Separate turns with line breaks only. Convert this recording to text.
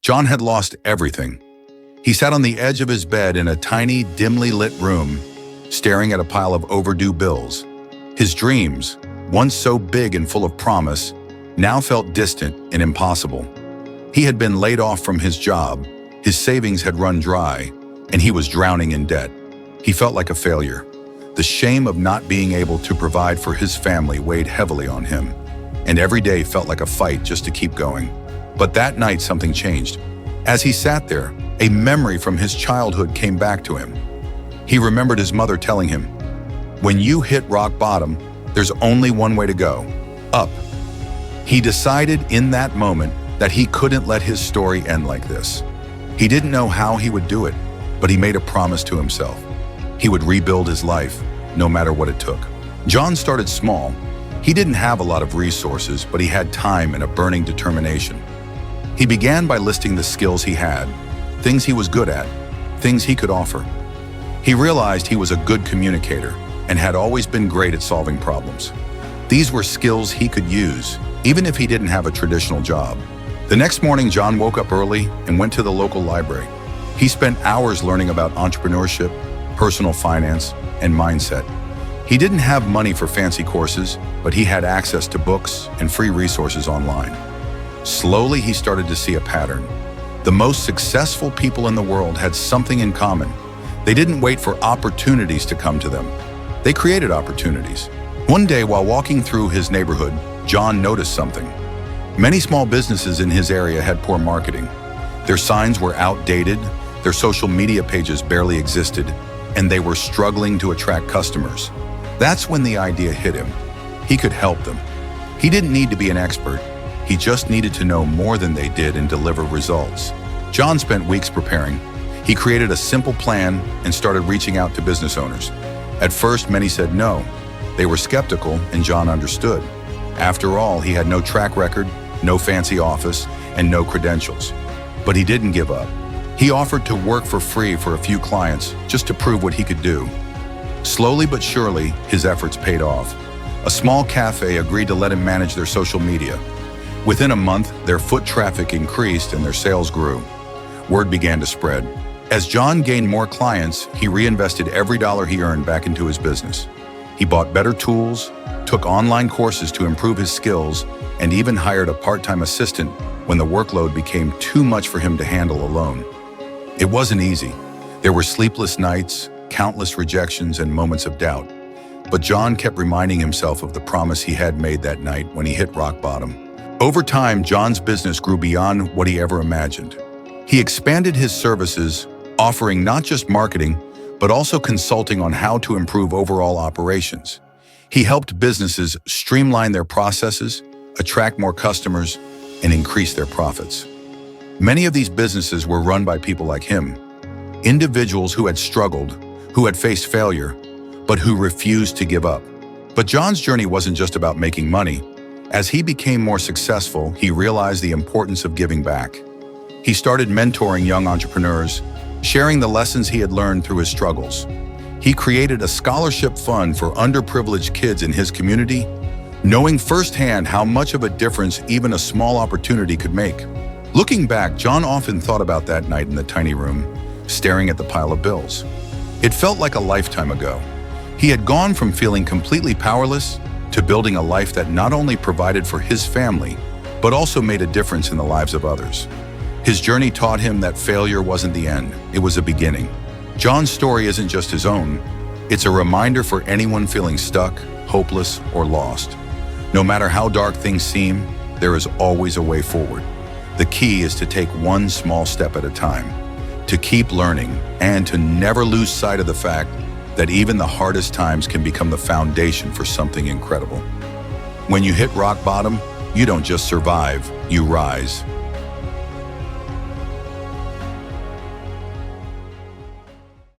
John had lost everything. He sat on the edge of his bed in a tiny, dimly lit room, staring at a pile of overdue bills. His dreams, once so big and full of promise, now felt distant and impossible. He had been laid off from his job, his savings had run dry, and he was drowning in debt. He felt like a failure. The shame of not being able to provide for his family weighed heavily on him, and every day felt like a fight just to keep going. But that night something changed. As he sat there, a memory from his childhood came back to him. He remembered his mother telling him, "When you hit rock bottom, there's only one way to go, up." He decided in that moment that he couldn't let his story end like this. He didn't know how he would do it, but he made a promise to himself. He would rebuild his life, no matter what it took. John started small. He didn't have a lot of resources, but he had time and a burning determination. He began by listing the skills he had, things he was good at, things he could offer. He realized he was a good communicator and had always been great at solving problems. These were skills he could use, even if he didn't have a traditional job. The next morning, John woke up early and went to the local library. He spent hours learning about entrepreneurship, personal finance, and mindset. He didn't have money for fancy courses, but he had access to books and free resources online. Slowly, he started to see a pattern. The most successful people in the world had something in common. They didn't wait for opportunities to come to them. They created opportunities. One day, while walking through his neighborhood, John noticed something. Many small businesses in his area had poor marketing. Their signs were outdated, their social media pages barely existed, and they were struggling to attract customers. That's when the idea hit him. He could help them. He didn't need to be an expert. He just needed to know more than they did and deliver results. John spent weeks preparing. He created a simple plan and started reaching out to business owners. At first, many said no. They were skeptical, and John understood. After all, he had no track record, no fancy office, and no credentials. But he didn't give up. He offered to work for free for a few clients just to prove what he could do. Slowly but surely, his efforts paid off. A small cafe agreed to let him manage their social media. Within a month, their foot traffic increased and their sales grew. Word began to spread. As John gained more clients, he reinvested every dollar he earned back into his business. He bought better tools, took online courses to improve his skills, and even hired a part-time assistant when the workload became too much for him to handle alone. It wasn't easy. There were sleepless nights, countless rejections, and moments of doubt. But John kept reminding himself of the promise he had made that night when he hit rock bottom. Over time, John's business grew beyond what he ever imagined. He expanded his services, offering not just marketing, but also consulting on how to improve overall operations. He helped businesses streamline their processes, attract more customers, and increase their profits. Many of these businesses were run by people like him, individuals who had struggled, who had faced failure, but who refused to give up. But John's journey wasn't just about making money. As he became more successful, he realized the importance of giving back. He started mentoring young entrepreneurs, sharing the lessons he had learned through his struggles. He created a scholarship fund for underprivileged kids in his community, knowing firsthand how much of a difference even a small opportunity could make. Looking back, John often thought about that night in the tiny room, staring at the pile of bills. It felt like a lifetime ago. He had gone from feeling completely powerless to building a life that not only provided for his family, but also made a difference in the lives of others. His journey taught him that failure wasn't the end, it was a beginning. John's story isn't just his own, it's a reminder for anyone feeling stuck, hopeless, or lost. No matter how dark things seem, there is always a way forward. The key is to take one small step at a time, to keep learning, and to never lose sight of the fact that even the hardest times can become the foundation for something incredible. When you hit rock bottom, you don't just survive, you rise.